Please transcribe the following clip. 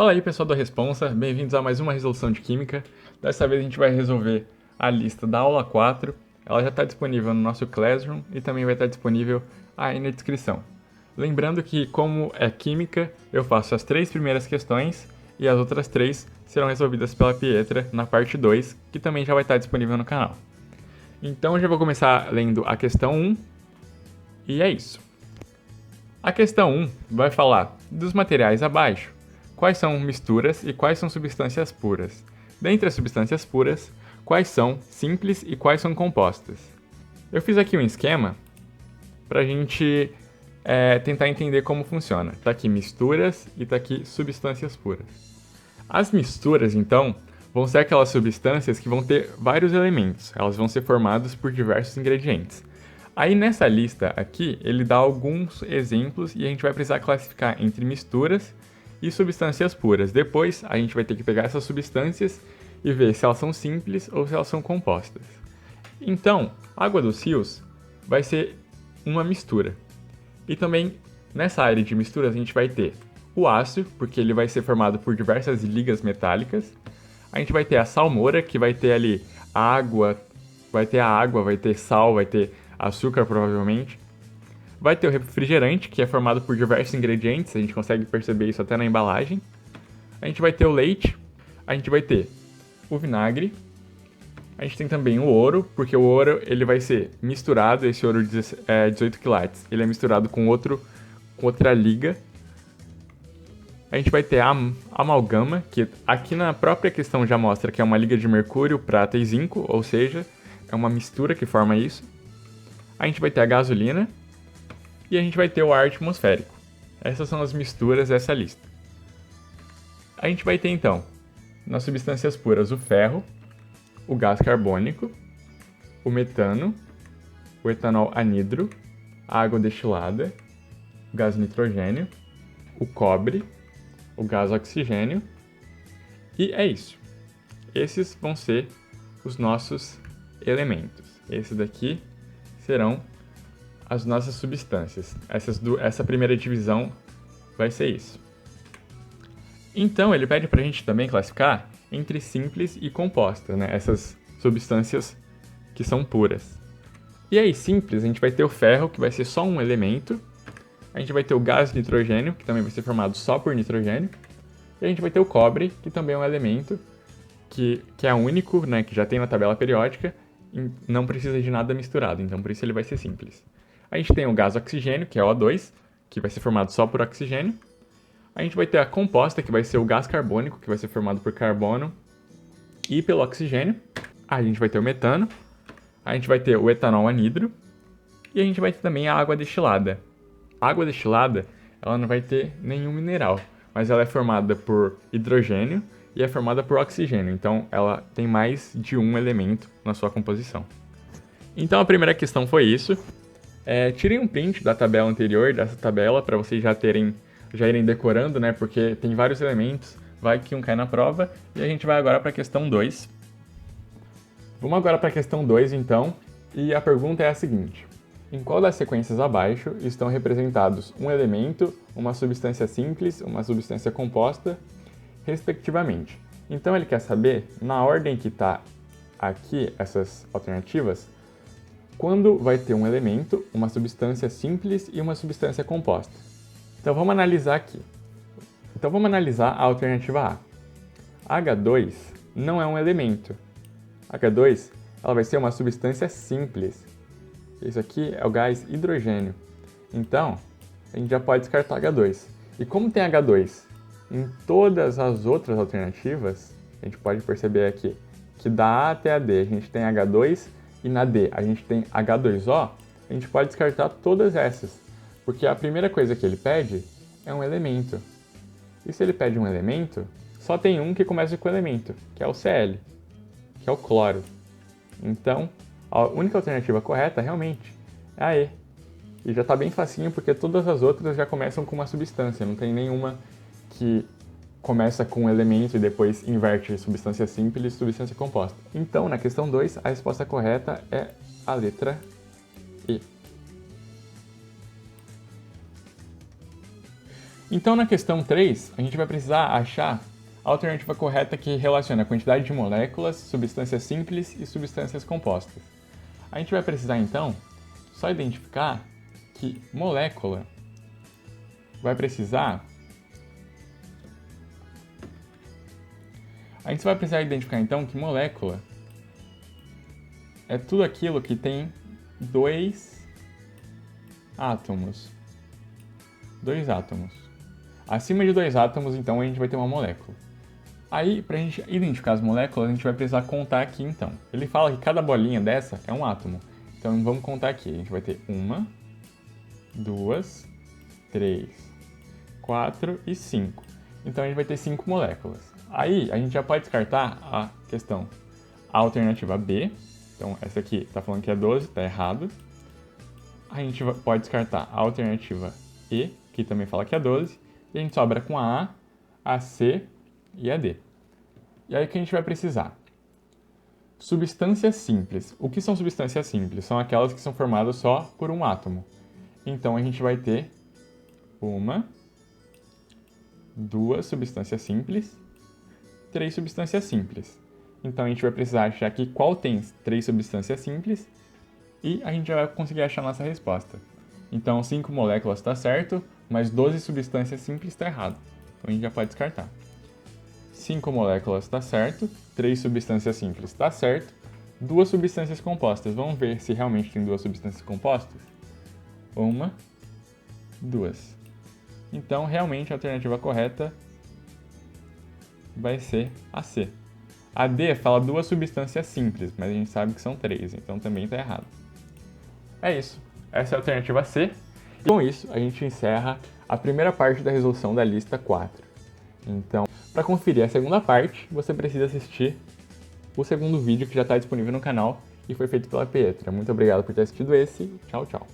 Fala aí, pessoal da Responsa, bem-vindos a mais uma resolução de química. Dessa vez a gente vai resolver a lista da aula 4. Ela já está disponível no nosso Classroom e também vai estar disponível aí na descrição. Lembrando que, como é química, eu faço as 3 primeiras questões e as outras 3 serão resolvidas pela Pietra na parte 2, que também já vai estar disponível no canal. Então eu já vou começar lendo a questão 1 e é isso. A questão 1 vai falar dos materiais abaixo. Quais são misturas e quais são substâncias puras? Dentre as substâncias puras, quais são simples e quais são compostas? Eu fiz aqui um esquema para a gente tentar entender como funciona. Está aqui misturas e está aqui substâncias puras. As misturas, então, vão ser aquelas substâncias que vão ter vários elementos. Elas vão ser formadas por diversos ingredientes. Aí nessa lista aqui, ele dá alguns exemplos e a gente vai precisar classificar entre misturas e substâncias puras. Depois, a gente vai ter que pegar essas substâncias e ver se elas são simples ou se elas são compostas. Então, água dos rios vai ser uma mistura. E também, nessa área de misturas, a gente vai ter o ácido, porque ele vai ser formado por diversas ligas metálicas. A gente vai ter a salmoura, que vai ter ali água, vai ter sal, vai ter açúcar provavelmente. Vai ter o refrigerante, que é formado por diversos ingredientes, a gente consegue perceber isso até na embalagem. A gente vai ter o leite, a gente vai ter o vinagre, a gente tem também o ouro, porque o ouro ele vai ser misturado, esse ouro 18 quilates, ele é misturado com outra liga. A gente vai ter a amalgama, que aqui na própria questão já mostra que é uma liga de mercúrio, prata e zinco, ou seja, é uma mistura que forma isso. A gente vai ter a gasolina, e a gente vai ter o ar atmosférico. Essas são as misturas dessa lista. A gente vai ter então, nas substâncias puras, o ferro, o gás carbônico, o metano, o etanol anidro, a água destilada, o gás nitrogênio, o cobre, o gás oxigênio, e é isso. Esses vão ser os nossos elementos. Esses daqui serão as nossas substâncias. Essa primeira divisão vai ser isso. Então, ele pede para a gente também classificar entre simples e compostas, né? Essas substâncias que são puras. E aí, simples, a gente vai ter o ferro, que vai ser só um elemento. A gente vai ter o gás nitrogênio, que também vai ser formado só por nitrogênio. E a gente vai ter o cobre, que também é um elemento que é único, né? Que já tem na tabela periódica e não precisa de nada misturado. Então, por isso ele vai ser simples. A gente tem o gás oxigênio, que é O2, que vai ser formado só por oxigênio. A gente vai ter a composta, que vai ser o gás carbônico, que vai ser formado por carbono e pelo oxigênio. A gente vai ter o metano. A gente vai ter o etanol anidro. E a gente vai ter também a água destilada. A água destilada, ela não vai ter nenhum mineral, mas ela é formada por hidrogênio e é formada por oxigênio. Então, ela tem mais de um elemento na sua composição. Então, a primeira questão foi isso. Tirem um print da tabela anterior, dessa tabela, para vocês já irem decorando, né? Porque tem vários elementos, vai que um cai na prova. E a gente vai agora para a questão 2. Vamos agora para a questão 2, então. E a pergunta é a seguinte. Em qual das sequências abaixo estão representados um elemento, uma substância simples, uma substância composta, respectivamente? Então ele quer saber, na ordem que está aqui, essas alternativas, quando vai ter um elemento, uma substância simples e uma substância composta. Então vamos analisar aqui. Então vamos analisar a alternativa A. H2 não é um elemento. H2 ela vai ser uma substância simples. Isso aqui é o gás hidrogênio. Então, a gente já pode descartar H2. E como tem H2 em todas as outras alternativas, a gente pode perceber aqui que da A até a D a gente tem H2 e na D a gente tem H2O, a gente pode descartar todas essas, porque a primeira coisa que ele pede é um elemento. E se ele pede um elemento, só tem um que começa com elemento, que é o Cl, que é o cloro. Então, a única alternativa correta, realmente, é a E. E já está bem facinho, porque todas as outras já começam com uma substância, não tem nenhuma que começa com um elemento e depois inverte substância simples e substância composta. Então, na questão 2, a resposta correta é a letra E. Então, na questão 3, a gente vai precisar achar a alternativa correta que relaciona a quantidade de moléculas, substâncias simples e substâncias compostas. A gente vai precisar, então, só identificar que molécula vai precisar... A gente vai precisar identificar, então, que molécula é tudo aquilo que tem 2 átomos. 2 átomos. Acima de 2 átomos, então, a gente vai ter uma molécula. Aí, para a gente identificar as moléculas, a gente vai precisar contar aqui, então. Ele fala que cada bolinha dessa é um átomo. Então, vamos contar aqui. A gente vai ter 1, 2, 3, 4 e 5. Então, a gente vai ter 5 moléculas. Aí, a gente já pode descartar a questão. A alternativa B. Então, essa aqui está falando que é 12, está errado. A gente pode descartar a alternativa E, que também fala que é 12. E a gente sobra com a C e a D. E aí o que a gente vai precisar? Substâncias simples. O que são substâncias simples? São aquelas que são formadas só por um átomo. Então a gente vai ter 1, 2 substâncias simples, 3 substâncias simples. Então a gente vai precisar achar aqui qual tem 3 substâncias simples e a gente já vai conseguir achar a nossa resposta. Então 5 moléculas está certo, mas 12 substâncias simples está errado. Então a gente já pode descartar. 5 moléculas está certo, 3 substâncias simples está certo, 2 substâncias compostas. Vamos ver se realmente tem 2 substâncias compostas? 1, 2. Então, realmente, a alternativa correta vai ser a C. A D fala 2 substâncias simples, mas a gente sabe que são 3, então também está errado. É isso. Essa é a alternativa C. E com isso, a gente encerra a primeira parte da resolução da lista 4. Então, para conferir a segunda parte, você precisa assistir o segundo vídeo que já está disponível no canal e foi feito pela Pietra. Muito obrigado por ter assistido esse. Tchau, tchau.